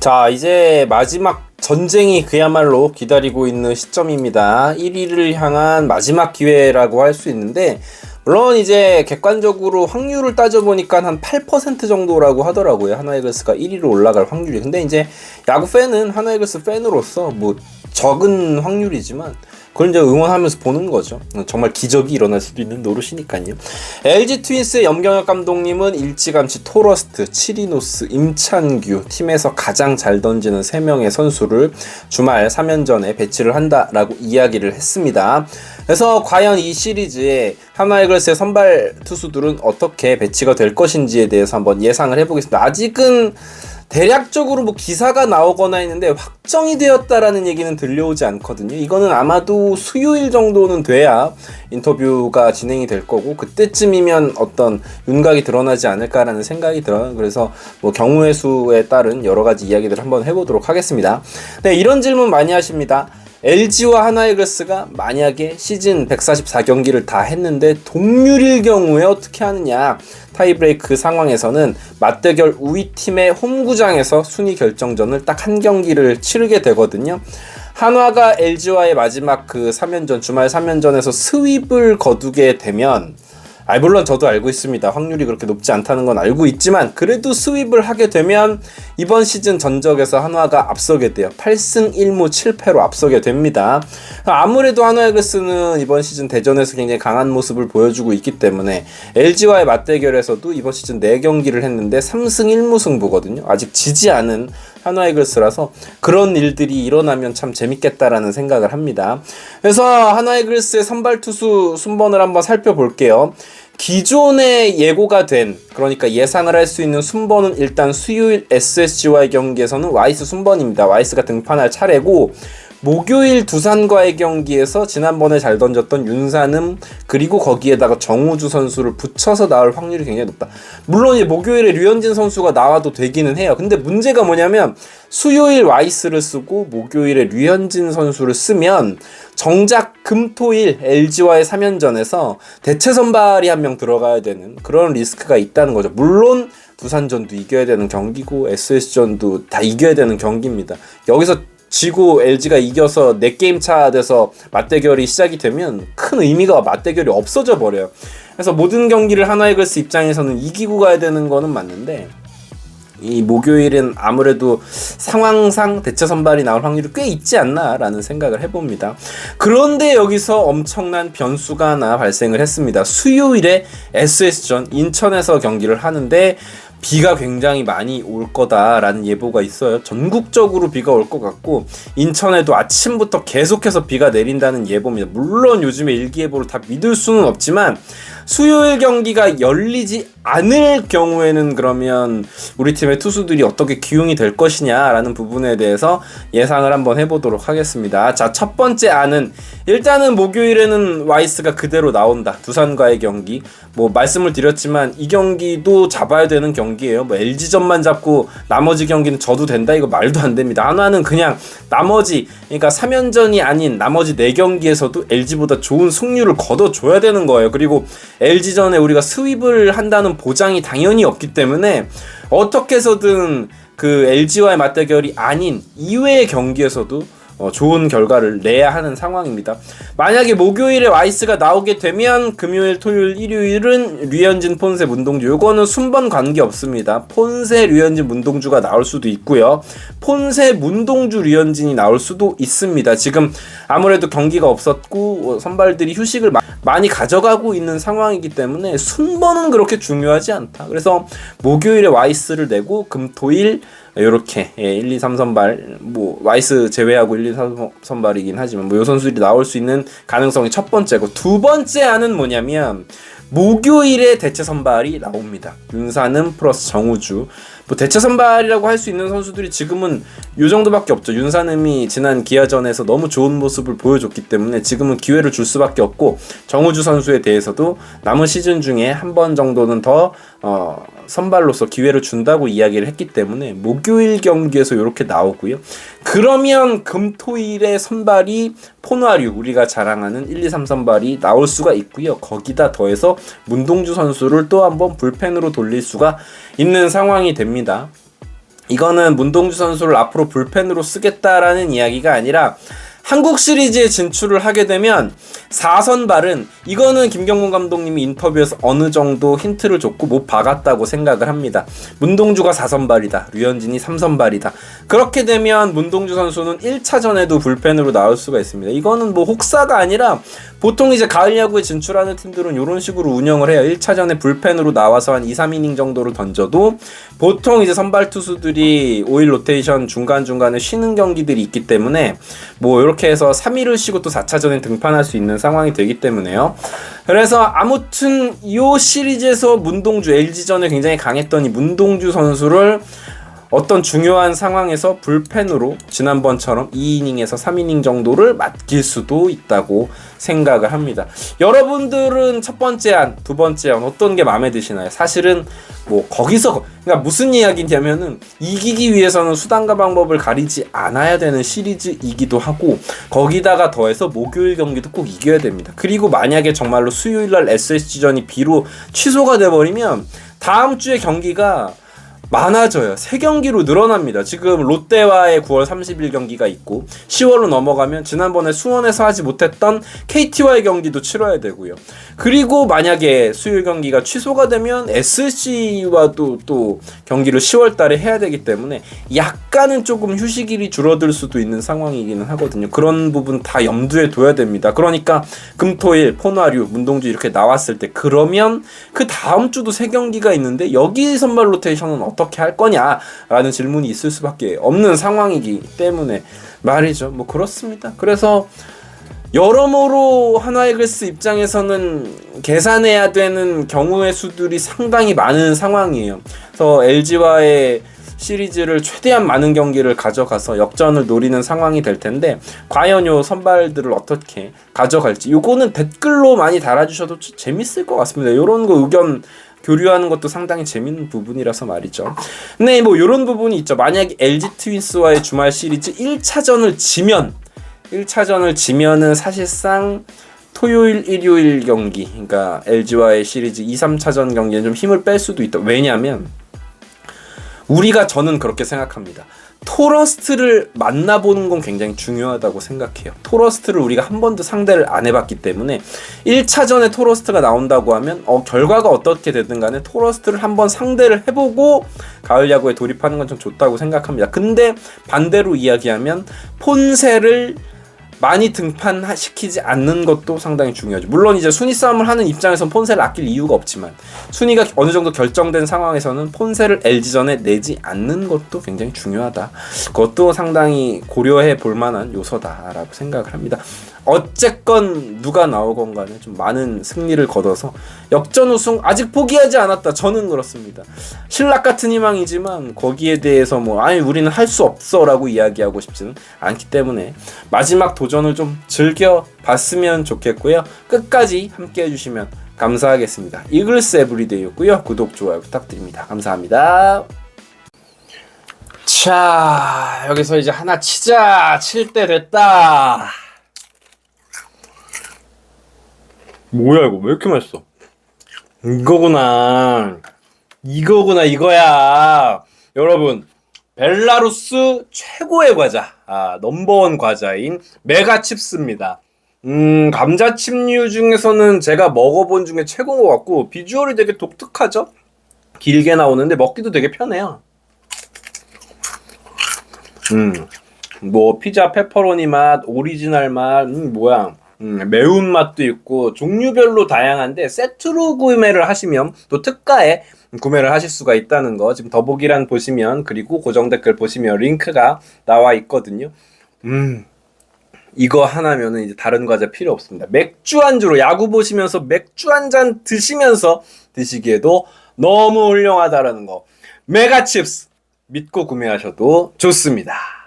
자, 이제 마지막 전쟁이 그야말로 기다리고 있는 시점입니다. 1위를 향한 마지막 기회라고 할 수 있는데, 물론 이제 객관적으로 확률을 따져보니까 한 8% 정도라고 하더라고요. 하나이글스가 1위로 올라갈 확률이. 근데 이제 야구 팬은 하나이글스 팬으로서 뭐 적은 확률이지만 그걸 이제 응원하면서 보는 거죠. 정말 기적이 일어날 수도 있는 노릇이니까요. LG 트윈스의 염경엽 감독님은 일찌감치 토러스트, 치리노스, 임찬규 팀에서 가장 잘 던지는 3명의 선수를 주말 3연전에 배치를 한다라고 이야기를 했습니다. 그래서 과연 이 시리즈에 하나이글스의 선발 투수들은 어떻게 배치가 될 것인지에 대해서 한번 예상을 해보겠습니다. 아직은 대략적으로 뭐 기사가 나오거나 했는데 확정이 되었다라는 얘기는 들려오지 않거든요. 이거는 아마도 수요일 정도는 돼야 인터뷰가 진행이 될 거고, 그때쯤이면 어떤 윤곽이 드러나지 않을까라는 생각이 들어요. 그래서 뭐 경우의 수에 따른 여러 가지 이야기들을 한번 해보도록 하겠습니다. 네, 이런 질문 많이 하십니다. LG와 하나이글스가 만약에 시즌 144경기를 다 했는데 동률일 경우에 어떻게 하느냐. 타이브레이크 상황에서는 맞대결 우위 팀의 홈구장에서 순위 결정전을 딱 한 경기를 치르게 되거든요. 한화가 LG와의 마지막 그 3연전, 주말 3연전에서 스윕을 거두게 되면, 물론 저도 알고 있습니다. 확률이 그렇게 높지 않다는 건 알고 있지만, 그래도 스윕을 하게 되면 이번 시즌 전적에서 한화가 앞서게 돼요. 8승 1무 7패로 앞서게 됩니다. 아무래도 하나이글스는 이번 시즌 대전에서 굉장히 강한 모습을 보여주고 있기 때문에 LG와의 맞대결에서도 이번 시즌 4경기를 했는데 3승 1무 승부거든요. 아직 지지 않은 하나이글스라서 그런 일들이 일어나면 참 재밌겠다라는 생각을 합니다. 그래서 하나이글스의 선발 투수 순번을 한번 살펴볼게요. 기존에 예고가 된, 그러니까 예상을 할 수 있는 순번은 일단 수요일 SSG와의 경기에서는 와이스 순번입니다. 와이스가 등판할 차례고, 목요일 두산과의 경기에서 지난번에 잘 던졌던 윤산음, 그리고 거기에다가 정우주 선수를 붙여서 나올 확률이 굉장히 높다. 물론 이제 목요일에 류현진 선수가 나와도 되기는 해요. 근데 문제가 뭐냐면 수요일 와이스를 쓰고 목요일에 류현진 선수를 쓰면 정작 금토일 LG와의 3연전에서 대체 선발이 한 명 들어가야 되는 그런 리스크가 있다는 거죠. 물론 두산전도 이겨야 되는 경기고 SS전도 다 이겨야 되는 경기입니다. 여기서 지고 LG가 이겨서 4게임 차 돼서 맞대결이 시작이 되면 큰 의미가 맞대결이 없어져 버려요. 그래서 모든 경기를 하나이글스 입장에서는 이기고 가야 되는 거는 맞는데, 이 목요일은 아무래도 상황상 대체 선발이 나올 확률이 꽤 있지 않나 라는 생각을 해봅니다. 그런데 여기서 엄청난 변수가 하나 발생을 했습니다. 수요일에 SS전 인천에서 경기를 하는데 비가 굉장히 많이 올 거다라는 예보가 있어요. 전국적으로 비가 올 것 같고, 인천에도 아침부터 계속해서 비가 내린다는 예보입니다. 물론 요즘에 일기예보를 다 믿을 수는 없지만 수요일 경기가 열리지 않을 경우에는 그러면 우리 팀의 투수들이 어떻게 기용이 될 것이냐라는 부분에 대해서 예상을 한번 해보도록 하겠습니다. 자, 첫 번째 안은 일단은 목요일에는 와이스가 그대로 나온다. 두산과의 경기, 뭐 말씀을 드렸지만 이 경기도 잡아야 되는 경기예요. 뭐 LG전만 잡고 나머지 경기는 져도 된다, 이거 말도 안 됩니다. 한화는 그냥 나머지, 그러니까 3연전이 아닌 나머지 4경기에서도 LG보다 좋은 승률을 거둬줘야 되는 거예요. 그리고 LG전에 우리가 스윕을 한다는 보장이 당연히 없기 때문에 어떻게 해서든 그 LG와의 맞대결이 아닌 이외의 경기에서도 좋은 결과를 내야 하는 상황입니다. 만약에 목요일에 와이스가 나오게 되면 금요일, 토요일, 일요일은 류현진, 폰세, 문동주, 요거는 순번 관계없습니다. 폰세, 류현진, 문동주가 나올 수도 있고요. 폰세, 문동주, 류현진이 나올 수도 있습니다. 지금 아무래도 경기가 없었고 선발들이 휴식을 많이 가져가고 있는 상황이기 때문에 순번은 그렇게 중요하지 않다. 그래서 목요일에 와이스를 내고 금토일 요렇게 1, 2, 3선발, 뭐 와이스 제외하고 1, 2, 3선발이긴 하지만 뭐 요 선수들이 나올 수 있는 가능성이 첫 번째고, 두 번째 안은 뭐냐면 목요일에 대체 선발이 나옵니다. 윤산음 플러스 정우주. 뭐 대체 선발이라고 할 수 있는 선수들이 지금은 요 정도밖에 없죠. 윤산음이 지난 기아전에서 너무 좋은 모습을 보여줬기 때문에 지금은 기회를 줄 수밖에 없고, 정우주 선수에 대해서도 남은 시즌 중에 한 번 정도는 더 선발로서 기회를 준다고 이야기를 했기 때문에 목요일 경기에서 이렇게 나오고요. 그러면 금토일에 선발이 포나류, 우리가 자랑하는 1, 2, 3 선발이 나올 수가 있고요. 거기다 더해서 문동주 선수를 또 한번 불펜으로 돌릴 수가 있는 상황이 됩니다. 이거는 문동주 선수를 앞으로 불펜으로 쓰겠다라는 이야기가 아니라 한국 시리즈에 진출을 하게 되면 4선발은 이거는 김경문 감독님이 인터뷰에서 어느 정도 힌트를 줬고 못 박았다고 생각을 합니다. 문동주가 4선발이다. 류현진이 3선발이다. 그렇게 되면 문동주 선수는 1차전에도 불펜으로 나올 수가 있습니다. 이거는 뭐 혹사가 아니라 보통 이제 가을 야구에 진출하는 팀들은 이런 식으로 운영을 해요. 1차전에 불펜으로 나와서 한 2, 3이닝 정도를 던져도 보통 이제 선발 투수들이 5일 로테이션 중간중간에 쉬는 경기들이 있기 때문에 뭐 이렇게 해서 3일을 쉬고 또 4차전에 등판할 수 있는 상황이 되기 때문에요. 그래서 아무튼 이 시리즈에서 문동주 LG전에 굉장히 강했던 이 문동주 선수를 어떤 중요한 상황에서 불펜으로 지난번처럼 2이닝에서 3이닝 정도를 맡길 수도 있다고 생각을 합니다. 여러분들은 첫 번째 안, 두 번째 안 어떤 게 마음에 드시나요? 사실은 뭐 거기서 그러니까 무슨 이야기냐면은 이기기 위해서는 수단과 방법을 가리지 않아야 되는 시리즈이기도 하고 거기다가 더해서 목요일 경기도 꼭 이겨야 됩니다. 그리고 만약에 정말로 수요일날 SSG전이 B로 취소가 돼버리면 다음 주에 경기가 많아져요. 3경기로 늘어납니다. 지금 롯데와의 9월 30일 경기가 있고 10월로 넘어가면 지난번에 수원에서 하지 못했던 KT와의 경기도 치러야 되고요. 그리고 만약에 수요일 경기가 취소가 되면 SSG와도 또 경기를 10월 달에 해야 되기 때문에 약간은 조금 휴식일이 줄어들 수도 있는 상황이기는 하거든요. 그런 부분 다 염두에 둬야 됩니다. 그러니까 금토일 포나류 문동주 이렇게 나왔을 때 그러면 그 다음 주도 3경기가 있는데 여기 선발 로테이션은 어떻게 할 거냐라는 질문이 있을 수밖에 없는 상황이기 때문에 말이죠. 뭐 그렇습니다. 그래서 여러모로 하나이글스 입장에서는 계산해야 되는 경우의 수들이 상당히 많은 상황이에요. 그래서 LG와의 시리즈를 최대한 많은 경기를 가져가서 역전을 노리는 상황이 될 텐데 과연 요 선발들을 어떻게 가져갈지 요거는 댓글로 많이 달아주셔도 재밌을 것 같습니다. 요런 거 의견 교류하는 것도 상당히 재밌는 부분이라서 말이죠. 근데 뭐 요런 부분이 있죠. 만약에 LG 트윈스와의 주말 시리즈 1차전을 지면은 사실상 토요일, 일요일 경기, 그러니까 LG와의 시리즈 2, 3차전 경기에 좀 힘을 뺄 수도 있다. 왜냐면 저는 그렇게 생각합니다. 토러스트를 만나보는 건 굉장히 중요하다고 생각해요. 토러스트를 우리가 한 번도 상대를 안 해봤기 때문에 1차전에 토러스트가 나온다고 하면 결과가 어떻게 되든 간에 토러스트를 한번 상대를 해보고 가을 야구에 돌입하는 건 좀 좋다고 생각합니다. 근데 반대로 이야기하면 폰세를 많이 등판시키지 않는 것도 상당히 중요하죠. 물론 이제 순위 싸움을 하는 입장에선 폰세를 아낄 이유가 없지만 순위가 어느 정도 결정된 상황에서는 폰세를 LG전에 내지 않는 것도 굉장히 중요하다. 그것도 상당히 고려해 볼 만한 요소다라고 생각을 합니다. 어쨌건 누가 나오건 간에 좀 많은 승리를 거둬서 역전 우승 아직 포기하지 않았다. 저는 그렇습니다. 신락 같은 희망이지만 거기에 대해서 우리는 할 수 없어 라고 이야기하고 싶지는 않기 때문에 마지막 도전을 좀 즐겨봤으면 좋겠고요. 끝까지 함께 해주시면 감사하겠습니다. 이글스 에브리데이였고요. 구독, 좋아요 부탁드립니다. 감사합니다. 자, 여기서 이제 하나 치자. 칠 때 됐다. 뭐야 이거 왜 이렇게 맛있어? 이거야. 여러분, 벨라루스 최고의 과자, 넘버원 과자인 메가칩스입니다. 감자칩류 중에서는 제가 먹어본 중에 최고인 것 같고 비주얼이 되게 독특하죠? 길게 나오는데 먹기도 되게 편해요. 뭐 피자 페퍼로니 맛, 오리지널 맛, 매운맛도 있고 종류별로 다양한데 세트로 구매를 하시면 또 특가에 구매를 하실 수가 있다는 거 지금 더보기란 보시면 그리고 고정 댓글 보시면 링크가 나와 있거든요. 이거 하나면은 이제 다른 과자 필요 없습니다. 맥주 안주로 야구 보시면서 맥주 한 잔 드시면서 드시기에도 너무 훌륭하다라는 거. 메가칩스 믿고 구매하셔도 좋습니다.